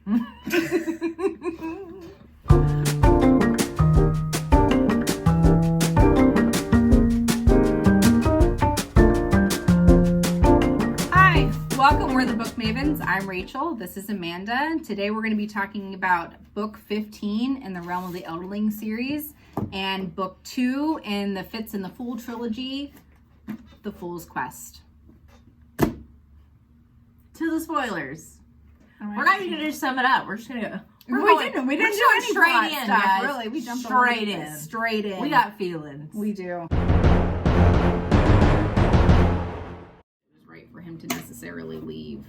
Hi, welcome. We're the Book Mavens. I'm Rachel. This is Amanda. Today we're going to be talking about book 15 in the realm of the Elderlings Series and book 2 in the Fitz and the Fool Trilogy, The Fool's Quest. To the spoilers. Right. We're not even going to sum it up. We're just going to go. We didn't do any straight plot in, stuff, guys. really. We jumped straight in. Straight in. We got feelings. We do. It was right for him to necessarily leave.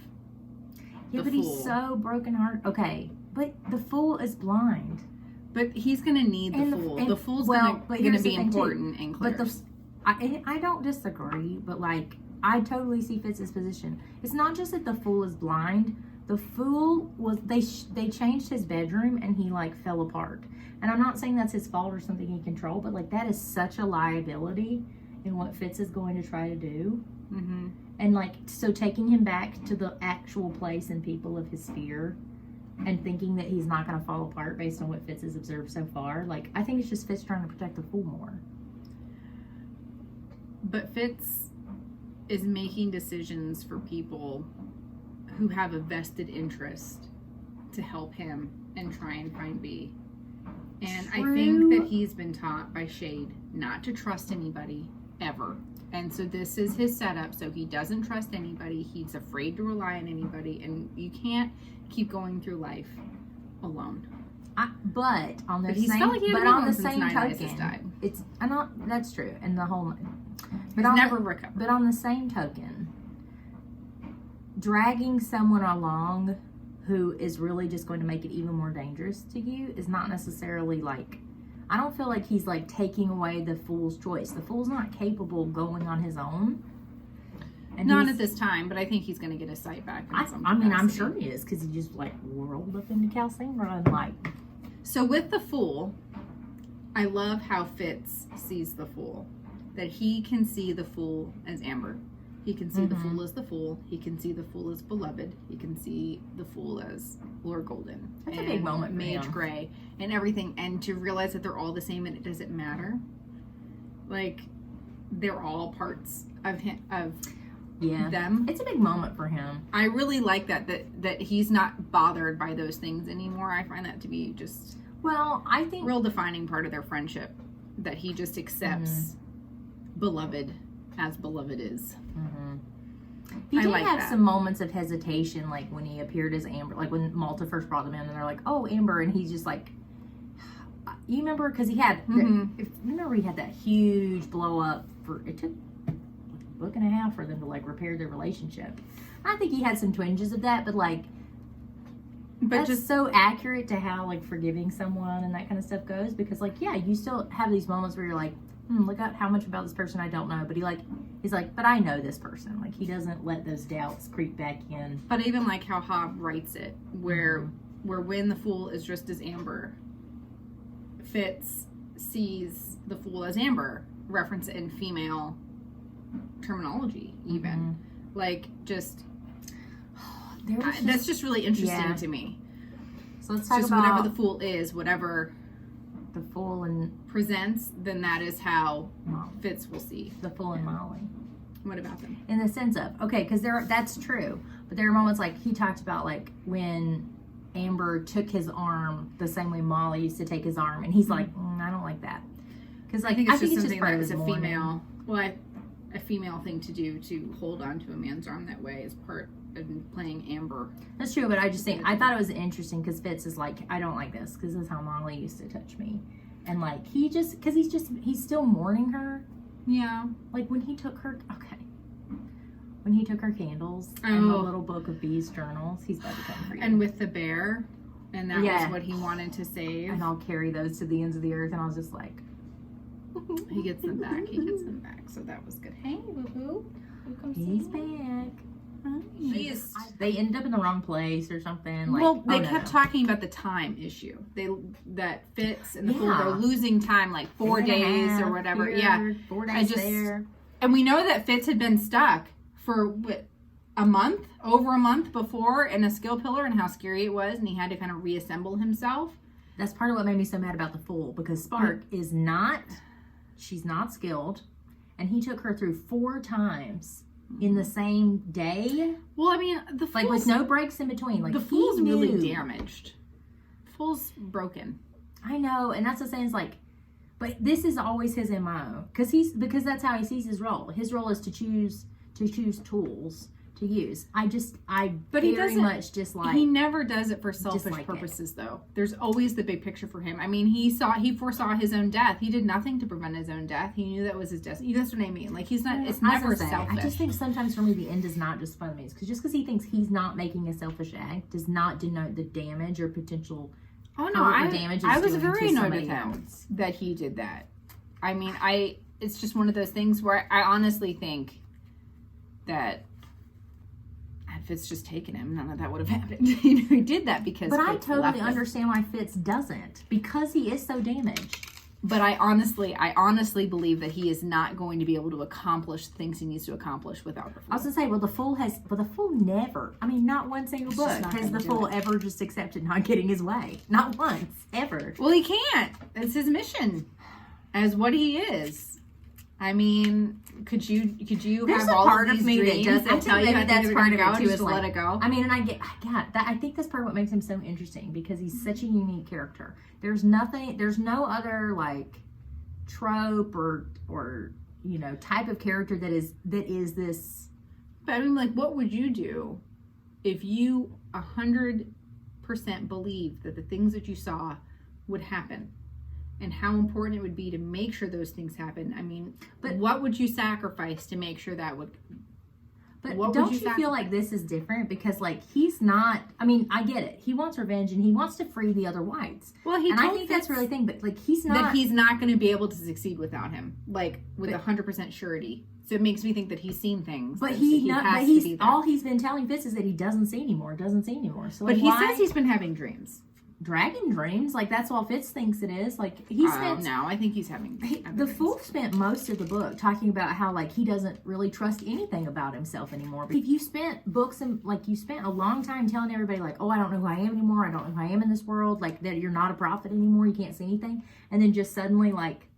Yeah, but he's so brokenhearted. Okay, but the fool is blind. But he's going to need the fool. The fool's going to be important and clear. But I don't disagree, but like, I totally see Fitz's position. It's not just that the fool is blind. The fool was, they changed his bedroom and he like fell apart. And I'm not saying that's his fault or something he controlled, but like that is such a liability in what Fitz is going to try to do. Mm-hmm. And like, so taking him back to the actual place and people of his sphere and thinking that he's not going to fall apart based on what Fitz has observed so far. Like, I think it's just Fitz trying to protect the fool more. But Fitz is making decisions for people who have a vested interest to help him and try and find B. And True. I think that he's been taught by Shade not to trust anybody ever. And so this is his setup, so he doesn't trust anybody. He's afraid to rely on anybody, and you can't keep going through life alone. But on the He's same, felt like he but hadn't on the been home same since Nine Lives token, died. it's I'm not. That's true, and the whole. He's never recovered. But on the same token, dragging someone along who is really just going to make it even more dangerous to you is not necessarily like. I don't feel like he's like taking away the fool's choice. The fool's not capable of going on his own. And not at this time, but I think he's going to get his sight back. I'm sure he is, because he just like rolled up into Calcindra and like. So with the fool, I love how Fitz sees the fool. That he can see the fool as Amber. He can see the fool as the fool. He can see the fool as Beloved. He can see the fool as Lord Golden. That's a big moment for Mage him. Grey and everything. And to realize that they're all the same and it doesn't matter. Like, they're all parts of him, them. It's a big moment for him. I really like that he's not bothered by those things anymore. I find that to be just I think real defining part of their friendship, that he just accepts Beloved as Beloved is. he did like have that. some moments of hesitation, like when he appeared as Amber, like when Malta first brought them in, and they're like, "Oh, Amber," and he's just like, "You remember?" Because he had, remember he had that huge blow up it took a book and a half for them to like repair their relationship. I think he had some twinges of that, but like. But that's just so accurate to how like forgiving someone and that kind of stuff goes, because like, yeah, you still have these moments where you're like, look at how much about this person I don't know, but he's like, but I know this person. Like, he doesn't let those doubts creep back in. But even like how Hobb writes it, where when the fool is dressed as Amber, Fitz sees the fool as Amber, reference it in female terminology even. Like, just that's just really interesting to me. So let's talk just about whatever the fool is, whatever the fool and presents, then that is how Fitz will see the fool and Molly. What about them? In the sense of, okay, because that's true, but there are moments like he talked about, like when Amber took his arm the same way Molly used to take his arm, and he's like, I don't like that, because like I think it's just something part that of is his a mourning. a female thing to do, to hold on to a man's arm that way, is part of playing Amber. That's true, but I just think I thought it was interesting because Fitz is like, I don't like this because this is how Molly used to touch me, and like he's still mourning her. Yeah, like when he took her candles and the little book of Bee's journals, he's about to come for you. And with the bear, and that was what he wanted to save. And I'll carry those to the ends of the earth, and I was just like, he gets them back. So that was good. Hey, boo-boo. He's back. They ended up in the wrong place or something. Like, well, they kept talking about the time issue. That Fitz and the fool, they're losing time, like 4 days or whatever. Here, 4 days there. And we know that Fitz had been stuck for a month over a month before in a skill pillar and how scary it was, and he had to kind of reassemble himself. That's part of what made me so mad about the Fool, because Spark is not, she's not skilled, and he took her through 4 times in the same day. Well, I mean, the Fool's, like with no breaks in between. Like the Fool's really damaged. Fool's broken. I know, and that's what I'm saying. It's like, but this is always his MO, because that's how he sees his role. His role is to choose tools to use. But he very much dislike. He never does it for selfish purposes, though. There's always the big picture for him. I mean, he foresaw his own death. He did nothing to prevent his own death. He knew that was his destiny. That's what I mean. Like, he's not. It's never selfish. I just think sometimes for me the end does not justify the means, because just because he thinks he's not making a selfish act does not denote the damage or potential. Oh no, I was very annoyed with him that he did that. I mean, it's just one of those things where I honestly think that had Fitz just taken him, none of that would have happened. He did that because. But Fitz I totally understand why Fitz doesn't, because he is so damaged. But I honestly believe that he is not going to be able to accomplish the things he needs to accomplish without the Fool. I was gonna say, the Fool never. I mean, not one single book has the Fool ever just accepted not getting his way. Not once, ever. Well, he can't. It's his mission, as what he is. I mean, could you There's have a all part of of me that dreams doesn't tell you that's part of it too, is let it go. I mean, and I get that. I think that's part of what makes him so interesting, because he's such a unique character. There's no other like trope or type of character that is this. But I mean, like, what would you do if you 100% believed that the things that you saw would happen? And how important it would be to make sure those things happen. I mean, but what would you sacrifice to make sure that would? But don't you feel like this is different? Because like he's not. I mean, I get it. He wants revenge and he wants to free the other whites. Well, I think that's really the thing. But like he's not. That he's not going to be able to succeed without him, like with 100% surety. So it makes me think that he's seen things. But all he's been telling Fitz is that he doesn't see anymore. So, but he says he's been having dreams. Dragon dreams, like that's all Fitz thinks it is. Like he spent. No, I think he's having. The Fool spent most of the book talking about how like he doesn't really trust anything about himself anymore. If you spent books and like you spent a long time telling everybody like, oh, I don't know who I am anymore. I don't know who I am in this world. Like that you're not a prophet anymore. You can't see anything, and then just suddenly like,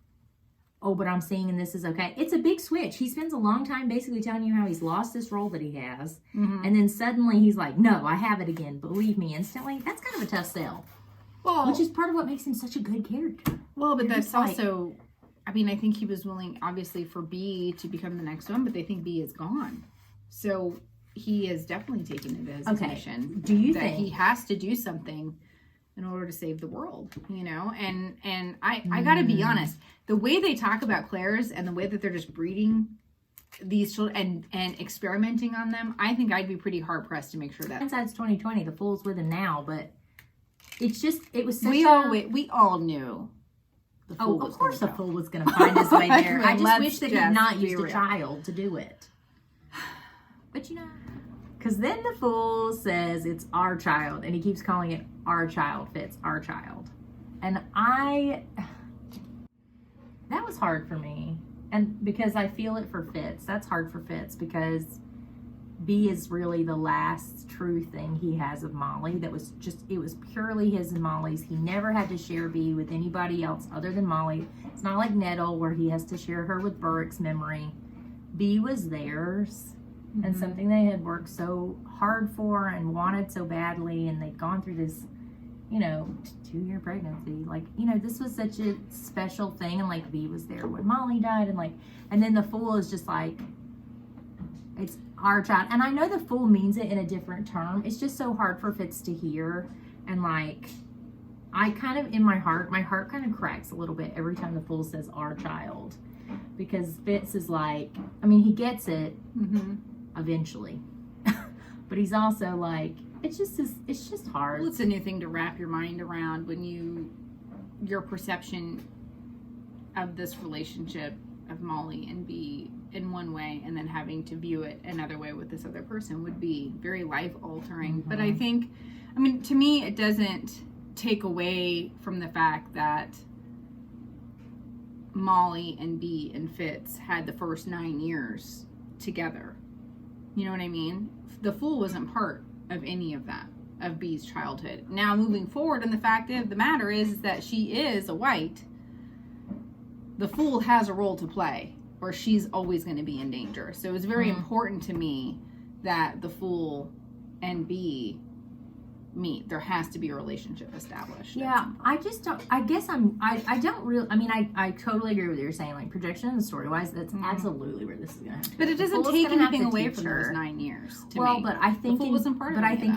oh, but I'm seeing and this is okay. It's a big switch. He spends a long time basically telling you how he's lost this role that he has, and then suddenly he's like, no, I have it again. Believe me, instantly. That's kind of a tough sell. Well, which is part of what makes him such a good character. Well, but that's also, I mean, I think he was willing, obviously, for B to become the next one, but they think B is gone. So he has definitely taken it as his mission. Do you think he has to do something in order to save the world? You know, and I got to be honest, the way they talk about Claire's and the way that they're just breeding these children and experimenting on them, I think I'd be pretty hard pressed to make sure that. Hindsight's 2020. The Fool's with him now, but. It's just, it was such we all knew. Of course the Fool was going to find his way there. I just wish that he'd not used a child to do it. But because then the Fool says it's our child, and he keeps calling it our child, Fitz, our child. And that was hard for me. And because I feel it for Fitz, that's hard for Fitz, because B is really the last true thing he has of Molly. It was purely his and Molly's. He never had to share B with anybody else other than Molly. It's not like Nettle where he has to share her with Burrick's memory. B was theirs, and something they had worked so hard for and wanted so badly, and they'd gone through this, 2-year pregnancy. Like, this was such a special thing, and like B was there when Molly died, and then the Fool is just like, it's our child. And I know the Fool means it in a different term. It's just so hard for Fitz to hear. And like, I kind of, in my heart kind of cracks a little bit every time the Fool says our child. Because Fitz is like, I mean, he gets it eventually. But he's also like, it's just hard. Well, it's a new thing to wrap your mind around when your perception of this relationship of Molly and B in one way, and then having to view it another way with this other person would be very life altering. But I think, to me, it doesn't take away from the fact that Molly and B and Fitz had the first 9 years together. You know what I mean? the Fool wasn't part of any of that, of Bee's childhood. Now, moving forward, and the fact of the matter is that she is a white. The Fool has a role to play, or she's always going to be in danger. So it's very important to me that the Fool and Bee meet. There has to be a relationship established. Yeah, I just don't, I guess I don't really, I mean, I totally agree with what you're saying, like projection and story-wise, that's absolutely where this is going to happen. But it doesn't take anything away from those 9 years, to me. But I think,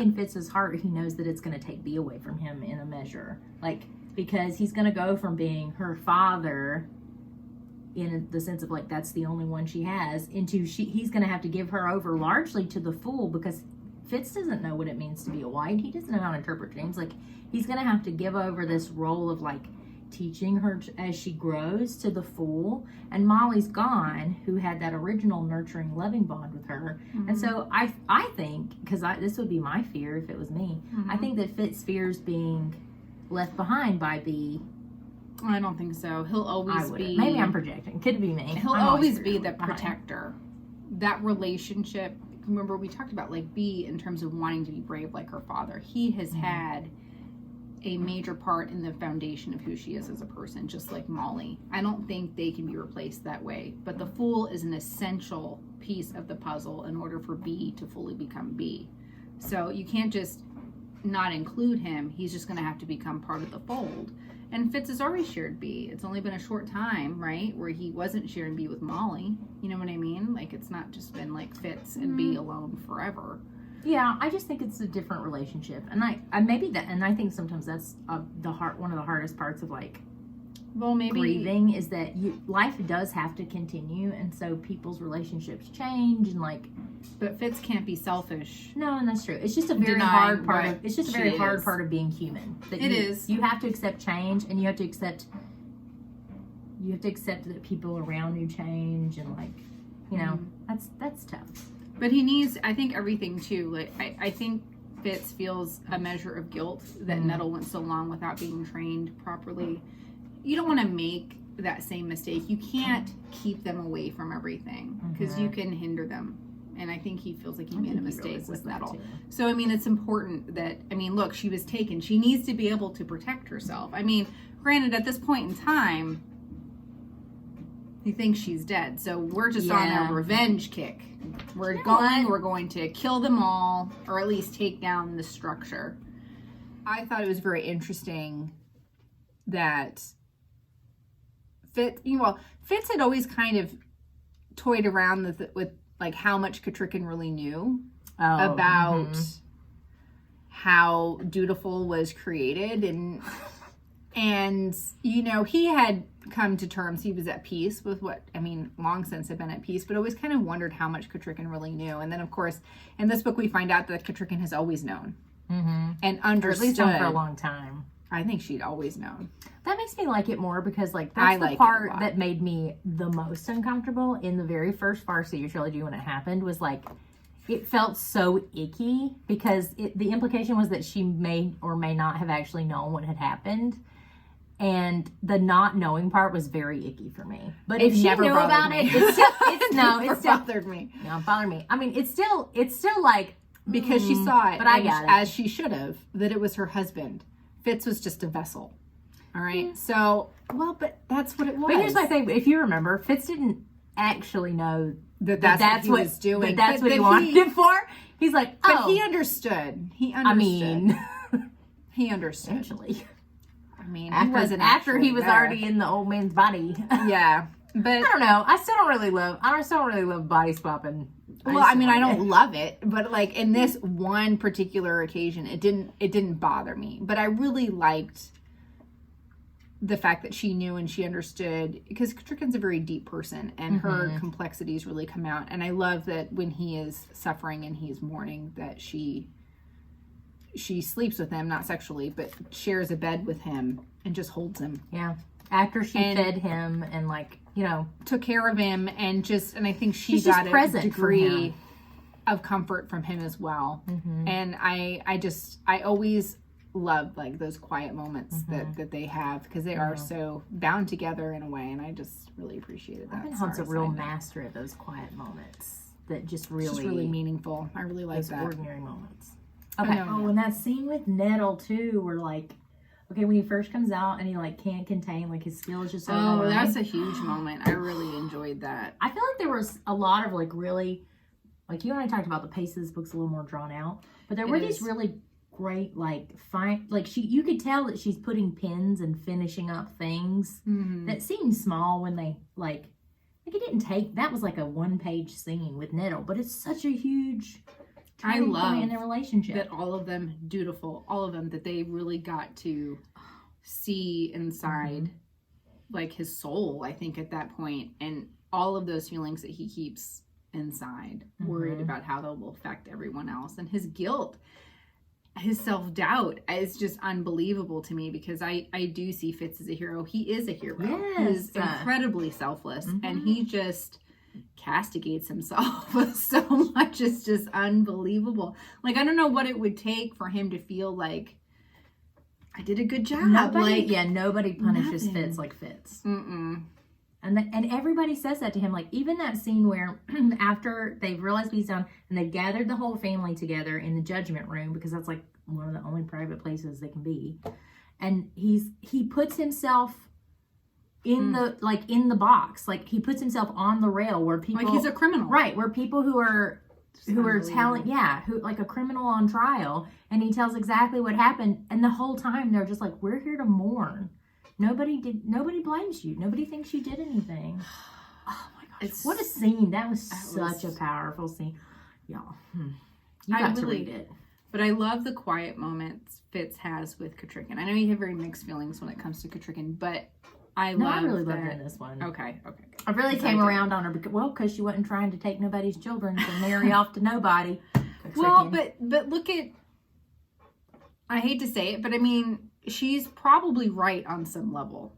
in Fitz's heart, he knows that it's going to take Bee away from him in a measure. Like, because he's going to go from being her father, in the sense of, like, that's the only one she has, into he's going to have to give her over largely to the Fool, because Fitz doesn't know what it means to be a white. He doesn't know how to interpret dreams. Like, he's going to have to give over this role of, like, teaching her as she grows to the Fool. And Molly's gone, who had that original nurturing, loving bond with her. And so I think, because this would be my fear if it was me, I think that Fitz fears being left behind by Bee. I don't think so. He'll always be... Maybe I'm projecting. Could be me. He'll always be the protector. That relationship... Remember, we talked about, like, Bee in terms of wanting to be brave like her father. He has had a major part in the foundation of who she is as a person, just like Molly. I don't think they can be replaced that way. But the Fool is an essential piece of the puzzle in order for Bee to fully become Bee. So you can't just not include him. He's just going to have to become part of the fold. And Fitz has already shared Bee. It's only been a short time, right, where he wasn't sharing Bee with Molly. You know what I mean? Like, it's not just been, like, Fitz and Bee alone forever. Yeah, I just think it's a different relationship. And I think sometimes that's one of the hardest parts of, like, grieving, is that life does have to continue, and so people's relationships change, and, like... But Fitz can't be selfish. No, and that's true. It's just a very hard part of... It's just a very hard part of being human. It is. You have to accept change, and you have to accept that people around you change, and, like, you know, that's tough. But he needs, I think, everything too. Like, I think Fitz feels a measure of guilt that Nettle went so long without being trained properly. You don't want to make that same mistake. You can't keep them away from everything, because you can hinder them. And I think he feels like he made a mistake with Nettle. So, I mean, it's important that, I mean, look, she was taken. She needs to be able to protect herself. I mean, granted, at this point in time, he thinks she's dead. So we're just on a revenge kick. We're going to kill them all, or at least take down the structure. I thought it was very interesting that Fitz had always kind of toyed around with like how much Katrikin really knew about how Dutiful was created, and you know, he had come to terms, he was at peace with long since had been at peace, but always kind of wondered how much Katrikin really knew. And then, of course, in this book we find out that Katrikin has always known and understood, or at least known for a long time. I think she'd always known. That makes me like it more, because, like, that's the part that made me the most uncomfortable in the very first Farseer trilogy when it happened, was, like, it felt so icky, because the implication was that she may or may not have actually known what had happened. And the not knowing part was very icky for me. But if she knew about it, it still bothered me. No, it bothered me. I mean, it's still like, because she saw it, but I got it, as she should have, that it was her husband. Fitz was just a vessel. All right. So, but that's what it was. But here's my thing. If you remember, Fitz didn't actually know that's what he was doing. That's what he wanted it for. He's like, but he understood. He understood. I mean, he understood. Essentially. I mean, after he was already in the old man's body. Yeah. But I don't know. I still don't really love body swapping. Well, I mean, I don't love it, but, like, in this one particular occasion, it didn't bother me. But I really liked the fact that she knew and she understood, because Katrikin's a very deep person, and her complexities really come out. And I love that when he is suffering and he's mourning, that she sleeps with him, not sexually, but shares a bed with him and just holds him. Yeah. After she fed him and, like, you know, took care of him, and I think she got a degree of comfort from him as well. And I always love, like, those quiet moments that they have, because they are so bound together in a way, and I just really appreciated that. Hunt's a real master at those quiet moments. that just It's just really really meaningful. I really like those that. ordinary moments. Okay. Oh, Oh, and that scene with Nettle too, where like, okay, when he first comes out and he like can't contain, like his skill is just Oh, overwhelming. that's a huge moment. I really enjoyed that. I feel like there was a lot of like really, like you and I talked about the pace of this book's a little more drawn out, but there were these really great like fine, like you could tell that she's putting pins and finishing up things that seemed small when they like it didn't take, that was like a 1-page scene with Nettle, but it's such a huge turning point in their relationship. That all of them, dutiful, all of them, that they really got to see inside like his soul, I think, at that point, and all of those feelings that he keeps inside, worried about how they will affect everyone else, and his guilt, his self-doubt is just unbelievable to me, because I do see Fitz as a hero. He is a hero. Yes. He is incredibly selfless, and he just castigates himself so much. It's just unbelievable. Like, I don't know what it would take for him to feel like I did a good job. Nobody punishes Fitz like Fitz. And everybody says that to him. Like, even that scene where after they've realized what he's done and they've gathered the whole family together in the judgment room, because that's like one of the only private places they can be, and he puts himself in the box, like he puts himself on the rail where people, like he's a criminal, right, where people who are telling, who like a criminal on trial, and he tells exactly what happened, and the whole time they're just like, we're here to mourn. Nobody blames you. Nobody thinks you did anything. Oh my gosh. What a scene. That was such a powerful scene. Y'all. You got to read it. But I love the quiet moments Fitz has with Katrikin. I know you have very mixed feelings when it comes to Katrikin, but I really loved it in this one. Okay. I really came around on her because she wasn't trying to take nobody's children to marry off to nobody. Well, but look at, I hate to say it, but I mean, she's probably right on some level.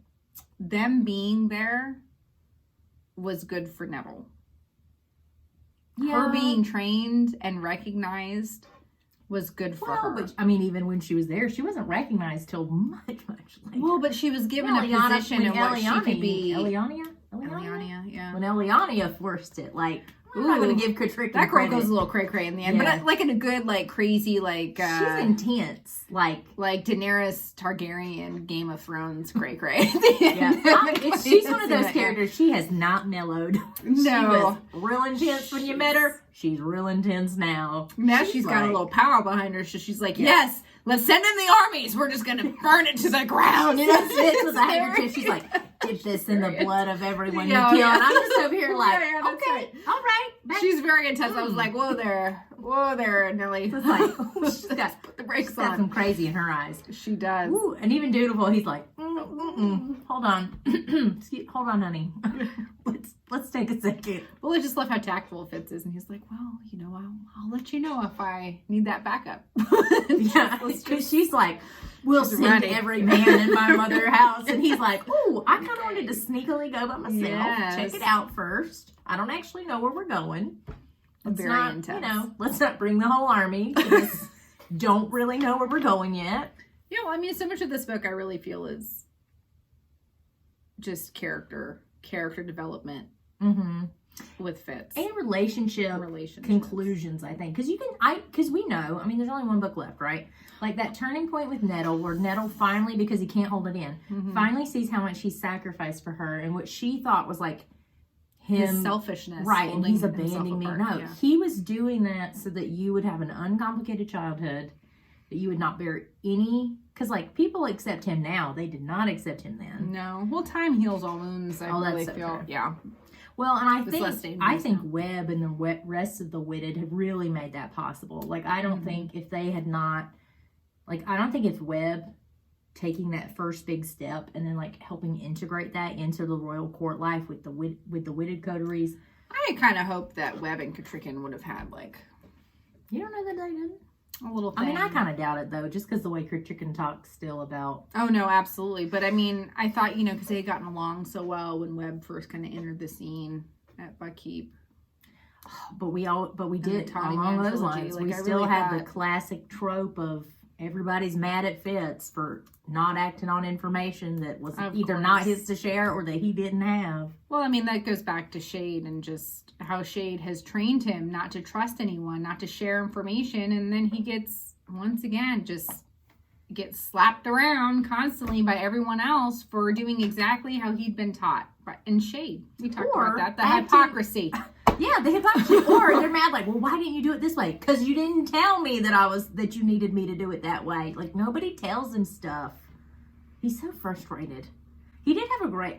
Them being there was good for Neville. Yeah. Her being trained and recognized was good for her. But I mean, even when she was there, she wasn't recognized till much later. Well, but she was given a position in what she could be. Eliania, yeah. When Eliania forced it, like, I'm not going to give Katrikin that girl credit. Goes a little cray-cray in the end, but like in a good, like, crazy, like... she's intense. Like Daenerys Targaryen, Game of Thrones cray-cray. She's one of those characters. She has not mellowed. No. She was real intense when you met her. She's real intense now. Now she's got a little power behind her, so she's like, yes, let's send in the armies. We're just going to burn it to the ground. You know, Fitz with a handkerchief. She's like, dip this in the blood of everyone you kill. And I'm just over here like, okay, all right. She's very intense. I was like, whoa there, Nelly. It's like, she's got put the brakes on. Got some crazy in her eyes. She does. Ooh, and even Dutiful, he's like, hold on, hold on, honey. Let's take a second. Well, I just love how tactful Fitz is, and he's like, well, I'll let you know if I need that backup. Because she's like, we'll send every man in my mother's house, and he's like, ooh, I kind of wanted to sneakily go by myself, check it out first. I don't actually know where we're going. Very intense. Let's not bring the whole army. Because don't really know where we're going yet. Yeah, well, I mean, so much of this book I really feel is just character development with Fitz and relationship conclusions. I think because we know. I mean, there's only one book left, right? Like that turning point with Nettle, where Nettle finally, because he can't hold it in, finally sees how much he sacrificed for her, and what she thought was like his selfishness, right? And he's abandoning me. No, he was doing that so that you would have an uncomplicated childhood, that you would not bear any. Because like people accept him now, they did not accept him then. No, well, time heals all wounds. I really feel, true. Yeah. Well, and I think Webb and the rest of the Witted have really made that possible. Like, I don't think if they had not, like, I don't think if Webb taking that first big step and then like helping integrate that into the royal court life with the Witted coteries. I kind of hope that Webb and Katrikin would have had like. You don't know that they didn't. A little thing. I mean, I kind of doubt it, though, just because the way Katrikin talks still about... Oh, no, absolutely. But, I mean, I thought, because they had gotten along so well when Webb first kind of entered the scene at Buckkeep. But we did, along those lines, like, we still had the classic trope of everybody's mad at Fitz for not acting on information that was either course. not his to share or that he didn't have. Well, I mean, that goes back to Shade and just how Shade has trained him not to trust anyone, not to share information. And then he gets, once again, just gets slapped around constantly by everyone else for doing exactly how he'd been taught. In Shade, we talked about that. The hypocrisy. Yeah, the hypocrisy. Or they're mad like, well, why didn't you do it this way? Because you didn't tell me that you needed me to do it that way. Like, nobody tells him stuff. He's so frustrated. He did have a great.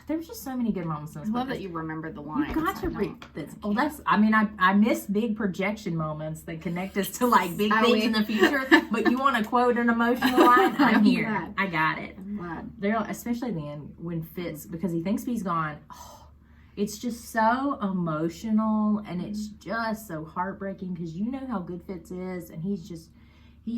There's just so many good moments in this I love book. that you remember the lines. You got to read this. Oh, that's. I mean, I miss big projection moments that connect us to like big things in the future. But you want to quote an emotional line? I'm here. Glad. I got it. I'm glad. There, especially then when Fitz, because he thinks he's gone. Oh, it's just so emotional and it's just so heartbreaking because you know how good Fitz is, and he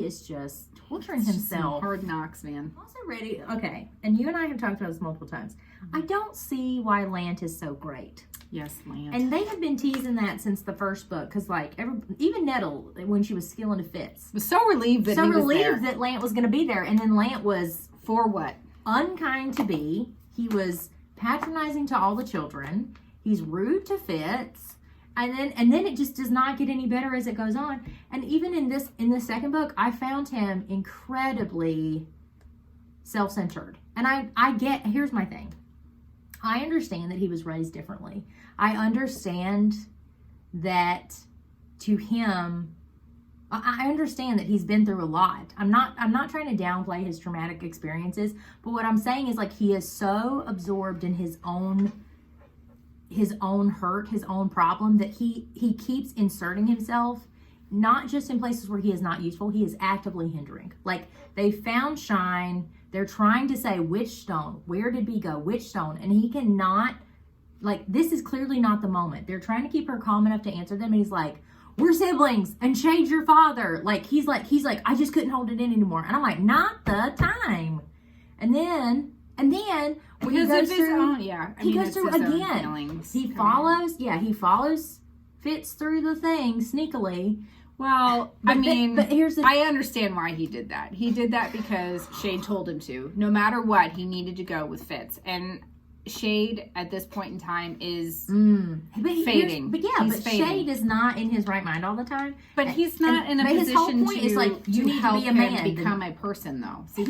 is just torturing himself. Hard knocks, man. Also ready. Okay, and you and I have talked about this multiple times. I don't see why Lant is so great. Yes, Lant. And they have been teasing that since the first book because, like, even Nettle, when she was skilling to Fitz, was so relieved that that Lant was going to be there, and then Lant was for what? Unkind to be. He was patronizing to all the children. He's rude to Fitz. And then it just does not get any better as it goes on. And even in the second book, I found him incredibly self-centered. And here's my thing. I understand that he was raised differently. I understand that to him, I understand that he's been through a lot. I'm not trying to downplay his traumatic experiences, but what I'm saying is like he is so absorbed in his own hurt, his own problem, that he keeps inserting himself, not just in places where he is not useful, he is actively hindering. Like, they found Shine, they're trying to say, which stone, where did B go, which stone, and he cannot, like, this is clearly not the moment. They're trying to keep her calm enough to answer them, and he's like, we're siblings, and Shade's your father. Like, he's like, I just couldn't hold it in anymore. And I'm like, not the time. And then when he goes through, he goes through again. He follows Fitz through the thing sneakily. Well, but I understand why he did that. He did that because Shade told him to. No matter what, he needed to go with Fitz. And Shade at this point in time is fading. But Shade is not in his right mind all the time. But he's not in a position his whole point is like, you need to be a man, become a person, though. See,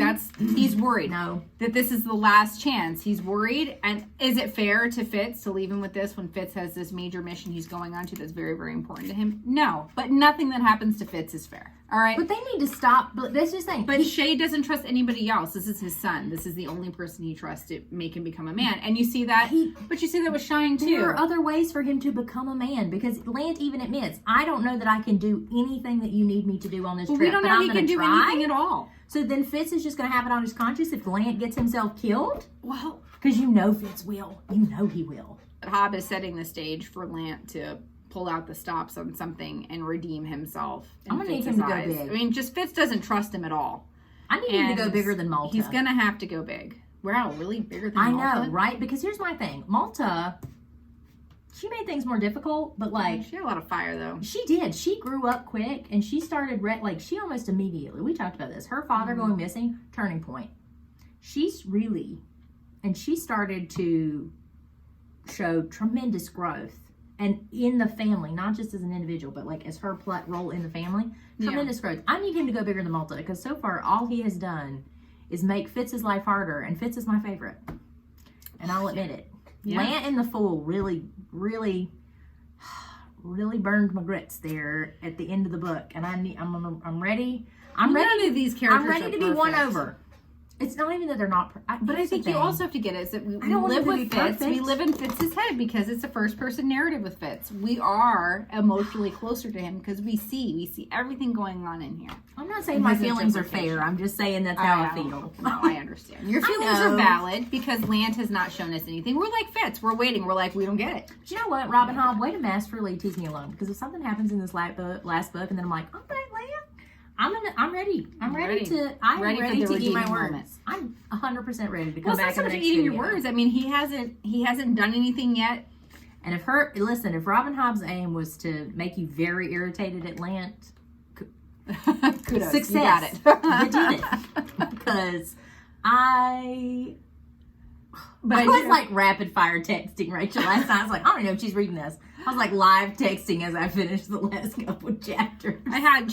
he's worried. No, that this is the last chance. He's worried. And is it fair to Fitz to leave him with this when Fitz has this major mission he's going on to that's very, very important to him? No, but nothing that happens to Fitz is fair. All right. But they need to stop. But that's just saying. But Shade doesn't trust anybody else. This is his son. This is the only person he trusts to make him become a man. And you see that. But you see that with Shine too. There are other ways for him to become a man, because Lant even admits, I don't know that I can do anything that you need me to do on this trip. We don't know he can do anything at all. So then Fitz is just going to have it on his conscience if Lant gets himself killed? Well, because you know Fitz will. You know he will. Hobb is setting the stage for Lant to pull out the stops on something and redeem himself. I'm going to need him to go big. I mean, just Fitz doesn't trust him at all. I need him to go bigger than Malta. He's going to have to go big. Wow, really bigger than Malta? I know, right? Because here's my thing. Malta, she made things more difficult, but like... She had a lot of fire, though. She did. She grew up quick, and she started... she almost immediately... We talked about this. Her father going missing, turning point. She's really... And she started to show tremendous growth. And in the family, not just as an individual, but like as her role in the family, tremendous growth. I need him to go bigger than Malta, because so far all he has done is make Fitz's life harder, and Fitz is my favorite. And I'll admit it. Yeah. Lant and the Fool really, really, really burned my grits there at the end of the book. And I'm ready. I'm ready to these characters. I'm ready to be won over. It's not even that they're not. But I think you also have to get it is that we live with Fitz. We live in Fitz's head because it's a first-person narrative with Fitz. We are emotionally closer to him because we see everything going on in here. I'm not saying my feelings are fair. I'm just saying that's how I feel. No, I understand. Your feelings are valid because Lant has not shown us anything. We're like Fitz. We're waiting. We're like, we don't get it. But you know what, Robin Hobb? Way to masterfully tease me alone, because if something happens in this last book, and then I'm like, okay, Lant. I'm ready. I'm ready to eat my words. I'm 100% ready to come back. Well, it's not so much eating your words. I mean, he hasn't done anything yet. And if Robin Hobb's aim was to make you very irritated at Lant, Kudos. Success. You got it. You did it. Because I was like rapid fire texting Rachel last night. I was like, I don't know if she's reading this. I was like live texting as I finished the last couple chapters.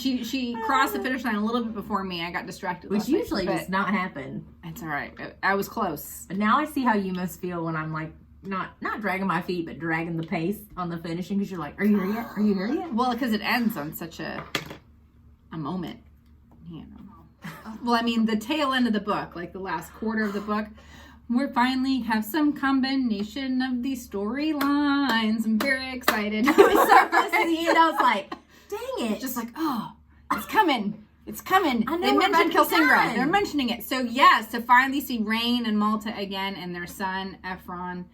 She crossed the finish line a little bit before me. I got distracted. Which usually does not happen. It's all right. I was close. But now I see how you must feel when I'm like not dragging my feet, but dragging the pace on the finishing, because you're like, are you here yet? Are you here yet? Well, because it ends on such a moment. You know. Well, I mean, the tail end of the book, like the last quarter of the book, we finally have some combination of these storylines. I'm very excited. I was so close to the end. I was like, dang it. Just like, oh, it's coming. It's coming. I know they mentioned Kilsingra. done. They're mentioning it. So, yes, to finally see Rain and Malta again and their son, Efron,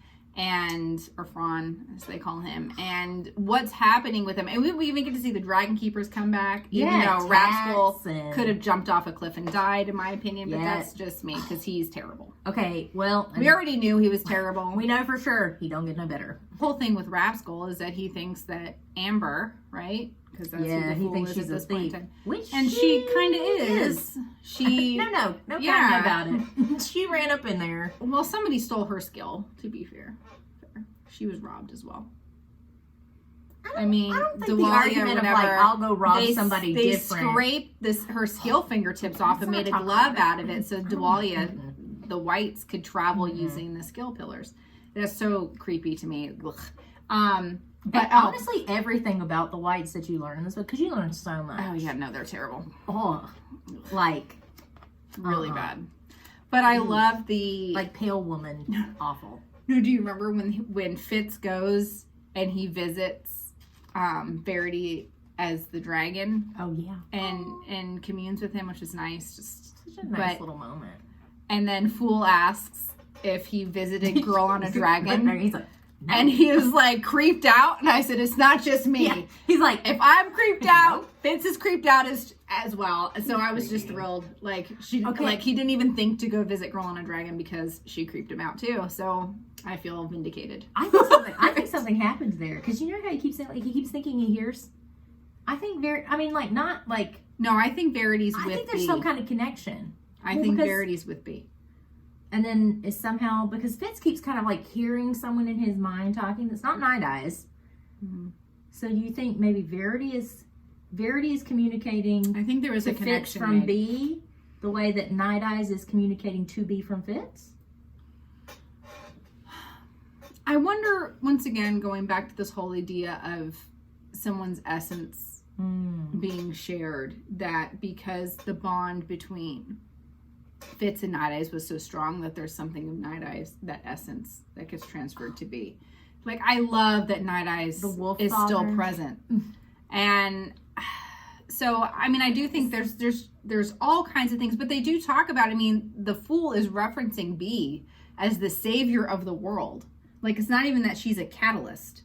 or Fron, as they call him, and what's happening with him. And we even get to see the Dragon Keepers come back, even though Rapskull could have jumped off a cliff and died, in my opinion, but that's just me, because he's terrible. Okay, well... We already knew he was terrible. We know for sure he don't get no better. The whole thing with Rapskull is that he thinks that Amber, right? Because that's who the he Fool thinks is she's at this a point in thief. time. Which and she kind of is. She no yeah. about it. She ran up in there. Well, somebody stole her skill, to be fair. She was robbed as well. I mean, I don't think Dwalia, the argument whatever, of like, I'll go rob somebody they different. scraped her skill fingertips off and made a glove out of it, so Dwalia, the whites, could travel using the skill pillars. That's so creepy to me. But honestly, everything about the whites that you learn in this book, because you learn so much. Oh yeah, no, they're terrible. Oh, like really bad. But I love the like pale woman, awful. No, do you remember when Fitz goes and he visits Verity as the dragon? Oh yeah, and communes with him, which is nice. Just such a nice little moment. And then Fool asks if he visited Girl on a Dragon. He's like, no. And he was like creeped out, and I said, "It's not just me." Yeah. He's like, if I'm creeped out, Fitz is creeped out as well. And so I was just thrilled. Like like he didn't even think to go visit Girl on a Dragon because she creeped him out too. So I feel vindicated. I think something happened there, because you know how he keeps saying, like, he keeps thinking he hears. I think No, I think Verity's with B. I think there's some kind of connection. I think Verity's with B. And then is somehow, because Fitz keeps kind of like hearing someone in his mind talking that's not Night Eyes. Mm-hmm. So you think maybe Verity is communicating. I think there is a connection Fitz from B, the way that Night Eyes is communicating to B from Fitz. I wonder, once again, going back to this whole idea of someone's essence being shared, that because the bond between Fitz and Night Eyes was so strong that there's something of Night Eyes, that essence, that gets transferred to B. Like, I love that Night Eyes is still present. And so, I mean, I do think there's all kinds of things, but they do talk about, I mean, the Fool is referencing B as the savior of the world. Like, it's not even that she's a catalyst.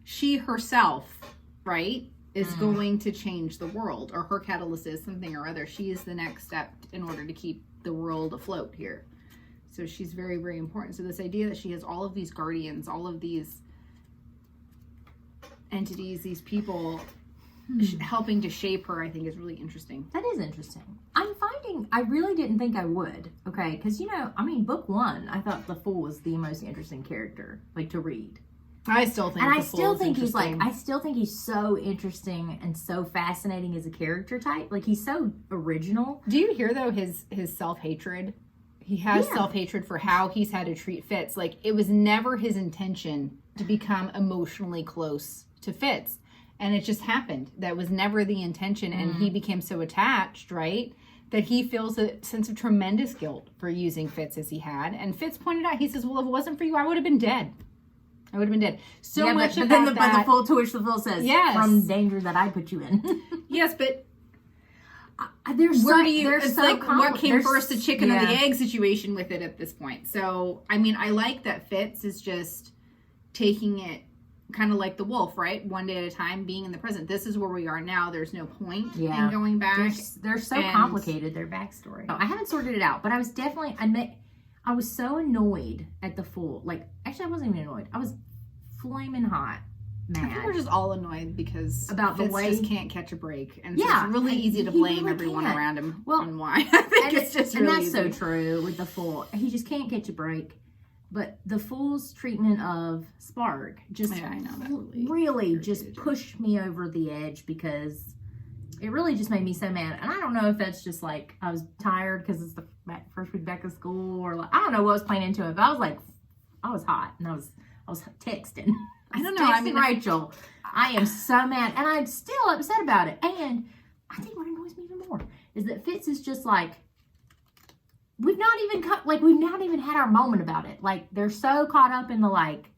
She herself, right, is going to change the world, or her catalyst is something or other. She is the next step in order to keep the world afloat here. So she's very, very important. So this idea that she has all of these guardians, all of these entities, these people helping to shape her, I think is really interesting. That is interesting. I really didn't think I would. Okay, because, you know, I mean, book one, I thought the Fool was the most interesting character, like, to read. I still think, I still think he's so interesting and so fascinating as a character type. Like, he's so original. Do you hear though his self-hatred? He has self-hatred for how he's had to treat Fitz. Like, it was never his intention to become emotionally close to Fitz, and it just happened. That was never the intention, and he became so attached, right, that he feels a sense of tremendous guilt for using Fitz as he had. And Fitz pointed out, he says, "Well, if it wasn't for you, I would have been dead. I would have been dead." So much but about then the Fool, to which the Fool says, yes, from danger that I put you in. Yes, but it's like what came first, the chicken or the egg situation with it at this point. So, I mean, I like that Fitz is just taking it kind of like the wolf, right? One day at a time, being in the present. This is where we are now. There's no point in going back. They're so complicated, their backstory. I haven't sorted it out, but I was definitely, I was so annoyed at the Fool. Like, actually, I wasn't even annoyed. I was flaming hot mad. I think we're just all annoyed because about the Fitz way just can't catch a break, and so it's really easy to blame everyone around him on why. I think it's just really that's easy. so true with the Fool. He just can't catch a break. But the Fool's treatment of Spark just really just pushed me over the edge because it really just made me so mad. And I don't know if that's just like I was tired because it's the first week back of school, or like I don't know what was playing into it. But I was like, I was hot and I was texting. I don't know. I mean, Rachel, I am so mad, and I'm still upset about it. And I think what annoys me even more is that Fitz is just like, we've not even had our moment about it. Like, they're so caught up in the like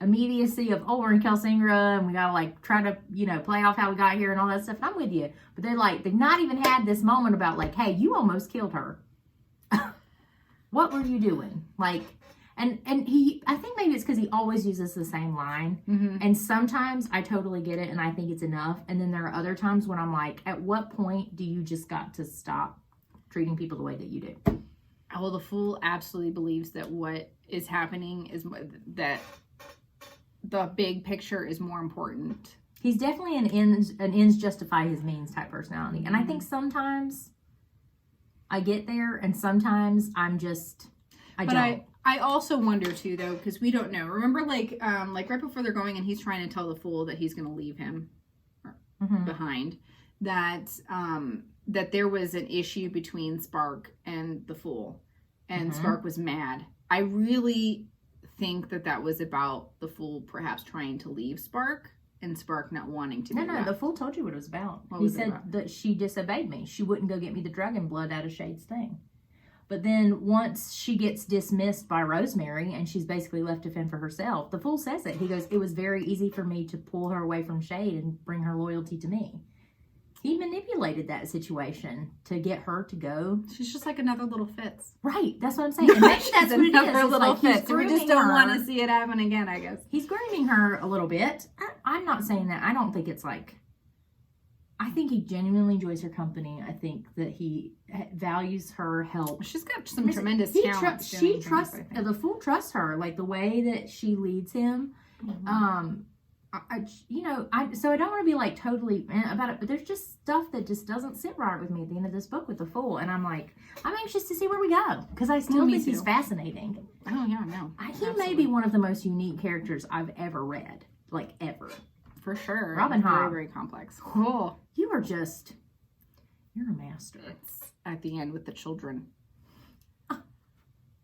immediacy of, oh, we're in Kelsingra and we gotta like try to, play off how we got here and all that stuff. And I'm with you, but they've not even had this moment about like, hey, you almost killed her. What were you doing? Like, and I think maybe it's because he always uses the same line. Mm-hmm. And sometimes I totally get it and I think it's enough. And then there are other times when I'm like, at what point do you just got to stop treating people the way that you do? Well, the Fool absolutely believes that what is happening is that the big picture is more important. He's definitely an ends justify his means type personality. And I think sometimes I get there and sometimes I don't. I also wonder too, though, because we don't know. Remember, like right before they're going, and he's trying to tell the Fool that he's going to leave him behind. That there was an issue between Spark and the Fool, and Spark was mad. I really think that was about the Fool perhaps trying to leave Spark, and Spark not wanting to. No, the Fool told you what it was about. He said that she disobeyed me. She wouldn't go get me the dragon blood out of Shade's thing. But then once she gets dismissed by Rosemary and she's basically left to fend for herself, the Fool says it. He goes, it was very easy for me to pull her away from Shade and bring her loyalty to me. He manipulated that situation to get her to go. She's just like another little Fitz. Right. That's what I'm saying. And maybe that's what it is. Another little like Fitz. We just don't want to see it happen again, I guess. He's grooming her a little bit. I'm not saying that. I don't think it's like... I think he genuinely enjoys her company. I think that he values her help. She's got some tremendous talent. She trusts... The Fool trusts her. Like, the way that she leads him... So I don't want to be like totally about it, but there's just stuff that just doesn't sit right with me at the end of this book with the Fool, and I'm like, I'm anxious to see where we go because I still think he's fascinating. Oh yeah, no, he may be one of the most unique characters I've ever read, like ever, for sure. Robin Hobb, very very complex. Cool. You're a master. It's at the end with the children.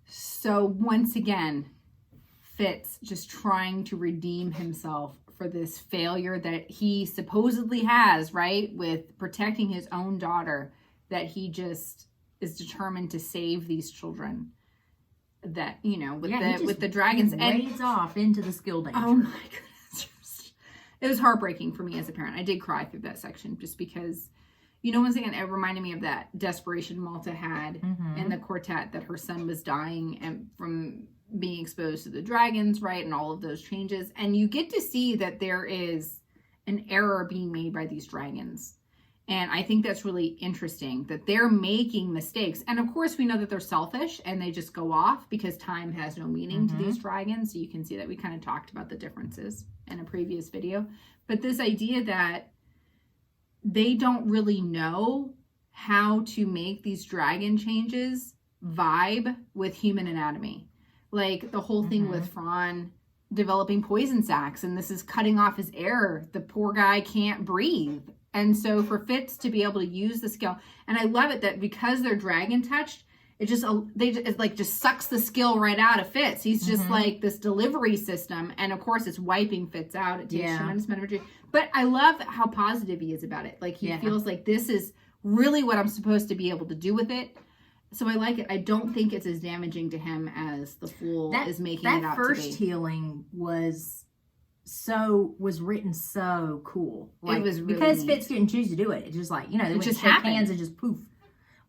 So once again, Fitz just trying to redeem himself for this failure that he supposedly has, right, with protecting his own daughter, that he just is determined to save these children. That, with the dragons, and wades off into the skill danger. Oh my goodness. It was heartbreaking for me as a parent. I did cry through that section just because, once again, it reminded me of that desperation Malta had in the quartet, that her son was dying and from being exposed to the dragons, right, and all of those changes. And you get to see that there is an error being made by these dragons. And I think that's really interesting, that they're making mistakes. And of course, we know that they're selfish and they just go off because time has no meaning to these dragons. So you can see that we kind of talked about the differences in a previous video. But this idea that they don't really know how to make these dragon changes vibe with human anatomy. Like the whole thing with Fran developing poison sacs, and this is cutting off his air. The poor guy can't breathe. And so for Fitz to be able to use the skill, and I love it that because they're dragon touched, it just sucks the skill right out of Fitz. He's just like this delivery system, and of course it's wiping Fitz out. It takes tremendous amount of energy. But I love how positive he is about it. Like he feels like this is really what I'm supposed to be able to do with it. So I like it. I don't think it's as damaging to him as the Fool is making it out to be. That first healing was written so cool. Like, it was really because neat. Fitz didn't choose to do it. It's just like, they would just shake hands and just poof.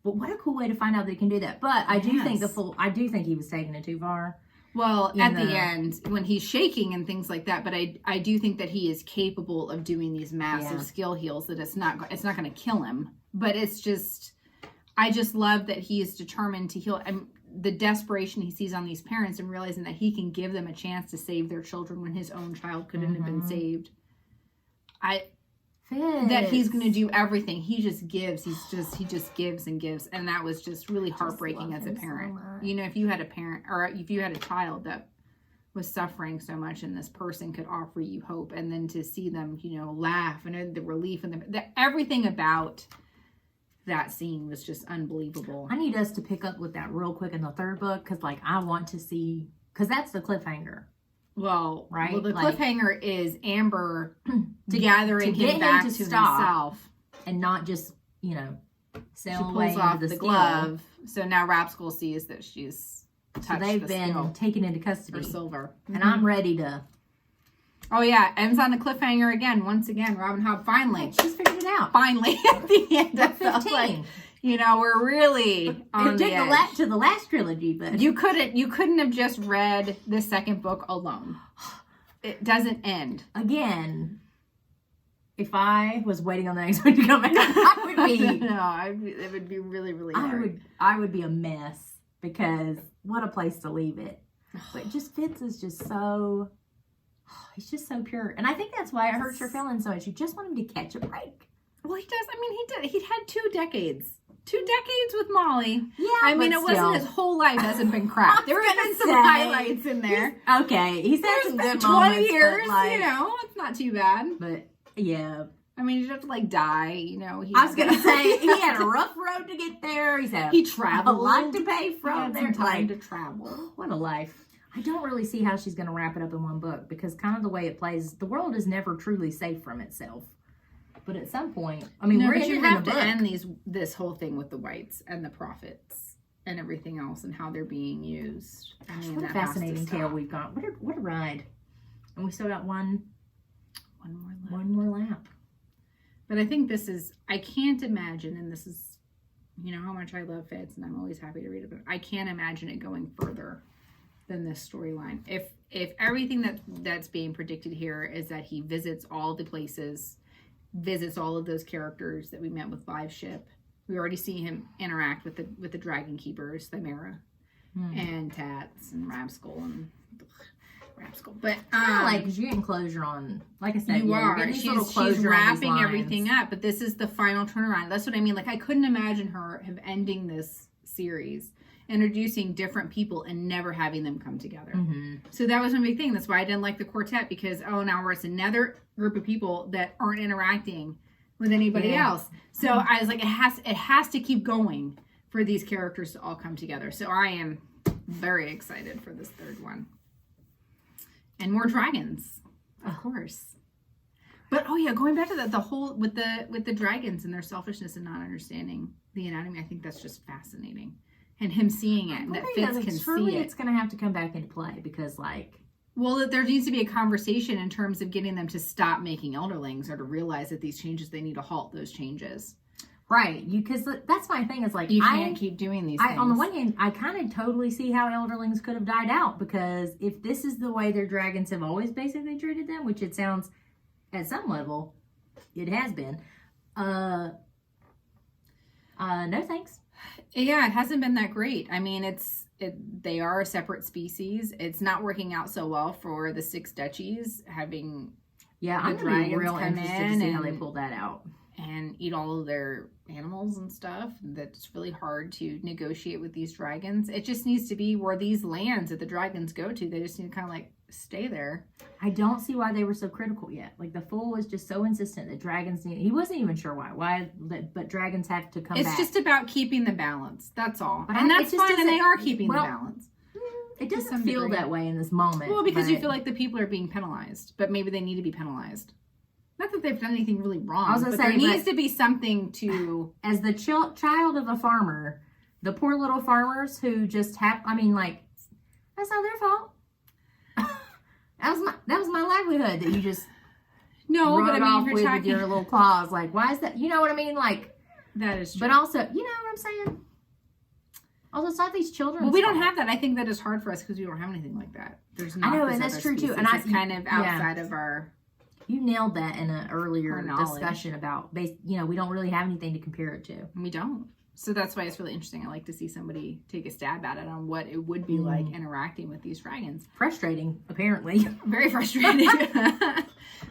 But what a cool way to find out they can do that. But I do think I do think he was taking it too far. Well, at the end, when he's shaking and things like that, but I do think that he is capable of doing these massive skill heals, that it's not going to kill him. But it's just... I just love that he is determined to heal. And the desperation he sees on these parents and realizing that he can give them a chance to save their children when his own child couldn't have been saved. That he's going to do everything. He just gives. He just gives and gives. And that was just really heartbreaking as a parent. So you know, if you had a parent or if you had a child that was suffering so much and this person could offer you hope, and then to see them, you know, laugh and the relief and everything about that scene was just unbelievable. I need us to pick up with that real quick in the third book, because like I want to see, because that's the cliffhanger. Well, right. Well, the cliffhanger is Amber gathering him back to himself, and not just, you know, sail she away pulls off into the skill. glove. So now Rapskull sees that she's touched so they've the been skill taken into custody for Silver, and I'm ready to. Oh yeah, ends on a cliffhanger again. Once again, Robin Hobb finally. She's figured it out. Finally, at the end, I felt 15. like, you know, we're really on the edge. To the last trilogy, but You couldn't have just read the second book alone. It doesn't end. Again, if I was waiting on the next one to come out, I would be. It would be really, really hard. I would be a mess, because what a place to leave it. But just Fitz is just so. He's just so pure, and I think that's why it hurts your feelings so much. You just want him to catch a break. Well, he does. I mean, he did. He had 2 decades. 2 decades with Molly. Yeah, I mean, it wasn't his whole life hasn't been crap. There have been some highlights in there. Okay, he's had some good 20 moments, years, like, you know, it's not too bad. But yeah, I mean, you don't have to like die, you know. I was gonna say he had a rough road to get there. He traveled a lot to pay from. He had there. some time to travel. What a life. I don't really see how she's going to wrap it up in one book, because kind of the way it plays, the world is never truly safe from itself. But at some point, I mean, we're you in have a to book. end this whole thing with the whites and the prophets and everything else and how they're being used. I mean, What a fascinating tale we've got. What a ride. And we still got one more lap. But I think I can't imagine, and this is, you know how much I love Fitz, and I'm always happy to read it, but I can't imagine it going further than this storyline. If everything that's being predicted here is that he visits all the places, visits all of those characters that we met with Live Ship. We already see him interact with the Dragon Keepers, Thymera, and Tats and Rapskull and Rapskull. But like, because you're getting closure on, like I said, you are. She's wrapping on everything up, but this is the final turnaround. That's what I mean. Like, I couldn't imagine her ending this series, introducing different people and never having them come together. So that was my big thing. That's why I didn't like the quartet, because now we're another group of people that aren't interacting with anybody else. So I was like, it has to keep going for these characters to all come together. So I am very excited for this third one. And more dragons, of course. But going back to the whole with the dragons and their selfishness and not understanding the anatomy, I think that's just fascinating. And him seeing it, and that Fitz can see it. It's going to have to come back into play, because, like... Well, that there needs to be a conversation in terms of getting them to stop making Elderlings, or to realize that these changes, they need to halt those changes. Right. Because that's my thing, is like... You can't keep doing these things. On the one hand, I kind of totally see how Elderlings could have died out, because if this is the way their dragons have always basically treated them, which it sounds, at some level, it has been, no thanks. Yeah, it hasn't been that great. I mean, they are a separate species. It's not working out so well for the 6 duchies having I'm dragons real come interested in to see and how they pull that out and eat all of their animals and stuff. That's really hard to negotiate with these dragons. It just needs to be where these lands that the dragons go to, they just need to kind of like stay there. I don't see why they were so critical yet. Like, the Fool was just so insistent that dragons need... He wasn't even sure why, but dragons have to come back. It's just about keeping the balance. That's all. But and that's fine, and they are keeping the balance. It doesn't feel that way in this moment. Well, because you feel like the people are being penalized, but maybe they need to be penalized. Not that they've done anything really wrong, but there needs to be something to... As the child of a farmer, the poor little farmers who just have... I mean, like, that's not their fault. That was my livelihood that you just but I mean, off if with you're talking your little claws. Like, why is that? You know what I mean? Like, that is true. But also, you know what I'm saying? Also, it's not these children. Well, we don't have that. I think that is hard for us because we don't have anything like that. There's not. I know, this and that's other true too. species. And it's kind of outside of our. You nailed that in an earlier discussion about, we don't really have anything to compare it to. We don't. So that's why it's really interesting. I like to see somebody take a stab at it on what it would be like interacting with these dragons. Frustrating, apparently. Very frustrating.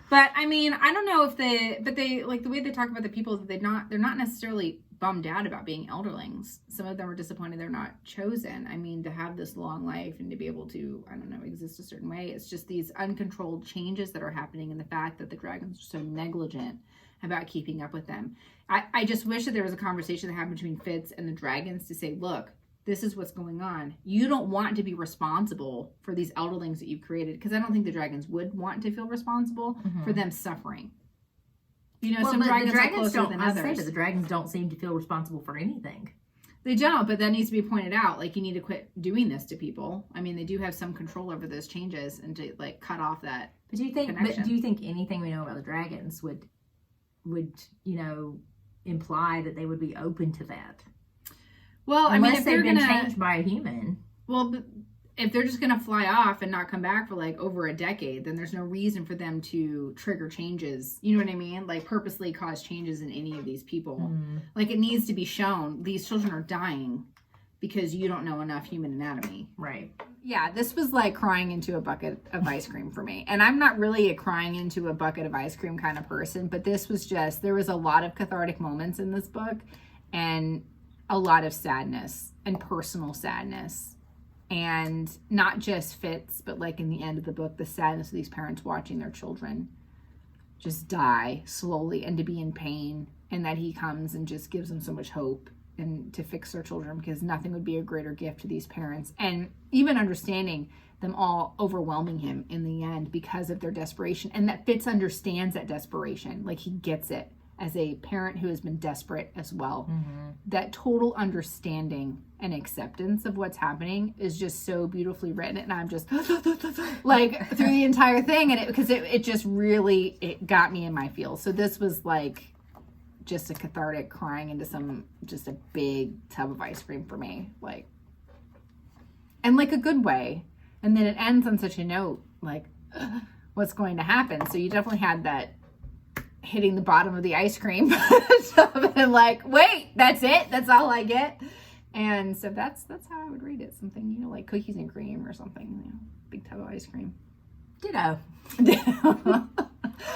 But I mean, I don't know if they like the way they talk about the people that they're not necessarily bummed out about being elderlings. Some of them are disappointed they're not chosen. I mean, to have this long life and to be able to, I don't know, exist a certain way. It's just these uncontrolled changes that are happening, and the fact that the dragons are so negligent about keeping up with them. I just wish that there was a conversation that happened between Fitz and the dragons to say, look, this is what's going on. You don't want to be responsible for these elderlings that you've created, because I don't think the dragons would want to feel responsible for them suffering. You know, some dragons are closer than others. But the dragons don't seem to feel responsible for anything. They don't, but that needs to be pointed out. Like, you need to quit doing this to people. I mean, they do have some control over those changes, and to like cut off that. But do you think anything we know about the dragons would imply that they would be open to that? Well, unless, I mean, if they've been changed by a human. Well, if they're just going to fly off and not come back for like over a decade, then there's no reason for them to trigger changes. You know what I mean? Like, purposely cause changes in any of these people. Like, it needs to be shown these children are dying because you don't know enough human anatomy. Right. Yeah, this was like crying into a bucket of ice cream for me. And I'm not really a crying into a bucket of ice cream kind of person, but this was just, there was a lot of cathartic moments in this book, and a lot of sadness and personal sadness. And not just Fitz, but like in the end of the book, the sadness of these parents watching their children just die slowly and to be in pain, and that he comes and just gives them so much hope and to fix their children, because nothing would be a greater gift to these parents. And even understanding them all overwhelming him in the end because of their desperation, and that Fitz understands that desperation. Like, he gets it as a parent who has been desperate as well. That total understanding and acceptance of what's happening is just so beautifully written. And I'm just like through the entire thing, and because it just really, it got me in my feels. So this was like just a cathartic crying into just a big tub of ice cream for me, like, and like a good way. And then it ends on such a note, like, what's going to happen? So you definitely had that hitting the bottom of the ice cream and like, wait, that's it? That's all I get? And so that's how I would read it. Something, you know, like cookies and cream or something, you know, big tub of ice cream. Ditto. Well,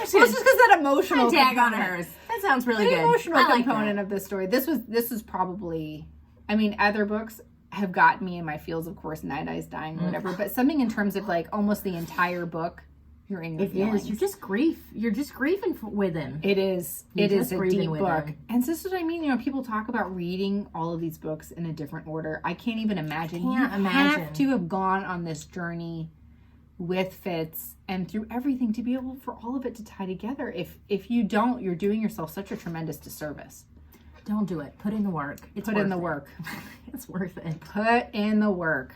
it's just because that emotional tag on hers. That sounds really good. The emotional component of this story. This is probably, I mean, other books have gotten me in my feels, of course, Night Eyes Dying or whatever, but something in terms of like almost the entire book, you're in your feelings. You're just grieving with him. It is a deep book. And this is what I mean, you know, people talk about reading all of these books in a different order. I can't even imagine. You have to have gone on this journey with Fitz and through everything to be able for all of it to tie together. If you don't, you're doing yourself such a tremendous disservice. Don't do it. Put in the work. Put in the work. It's worth it. Put in the work.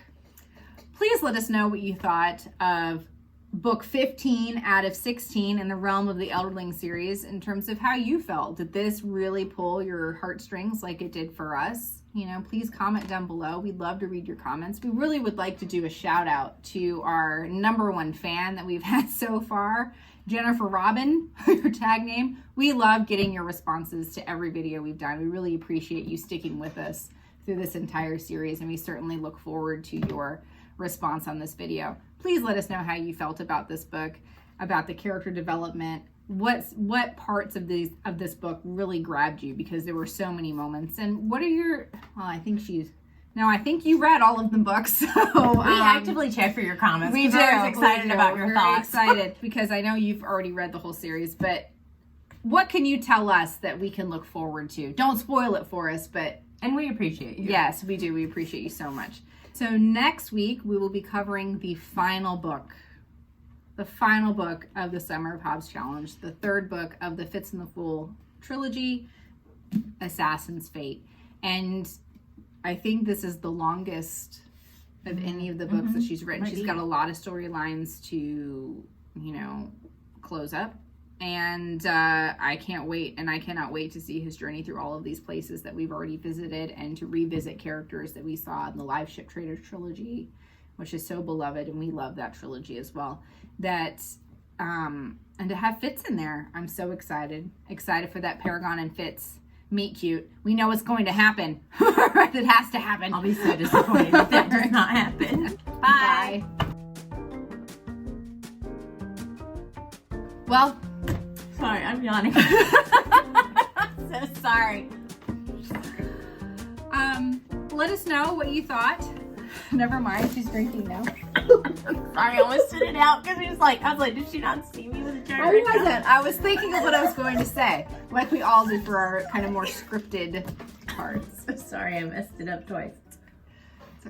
Please let us know what you thought of book 15 out of 16 in the realm of the Elderlings series in terms of how you felt. Did this really pull your heartstrings like it did for us? You know, please comment down below. We'd love to read your comments. We really would like to do a shout out to our #1 fan that we've had so far, Jennifer Robin, your tag name. We love getting your responses to every video we've done. We really appreciate you sticking with us through this entire series, and we certainly look forward to your response on this video. Please let us know how you felt about this book, about the character development, what parts of this book really grabbed you, because there were so many moments. And what are your, I think you read all of the books. So we actively check for your comments. We do. I was excited about your thoughts. Very excited because I know you've already read the whole series, but what can you tell us that we can look forward to? Don't spoil it for us, but... And we appreciate you. Yes, we do. We appreciate you so much. So next week, we will be covering the final book of the Summer of Hobbs Challenge, the third book of the Fitz and the Fool Trilogy, Assassin's Fate. And I think this is the longest of any of the books that she's written. She's got a lot of storylines to, you know, close up. And I can't wait, and I cannot wait to see his journey through all of these places that we've already visited, and to revisit characters that we saw in the Live Ship Traders trilogy, which is so beloved, and we love that trilogy as well. That and to have Fitz in there, I'm so excited for that Paragon and Fitz meet cute. We know it's going to happen. It has to happen. I'll be so disappointed if that does not happen. Bye. Well, Sorry, I'm yawning. I'm so sorry. let us know what you thought. Never mind, she's drinking now. Sorry, I almost spit it out because I was like, did she not see me with a jar? I wasn't. I was thinking of what I was going to say, like we all do for our kind of more scripted parts. Sorry, I messed it up twice.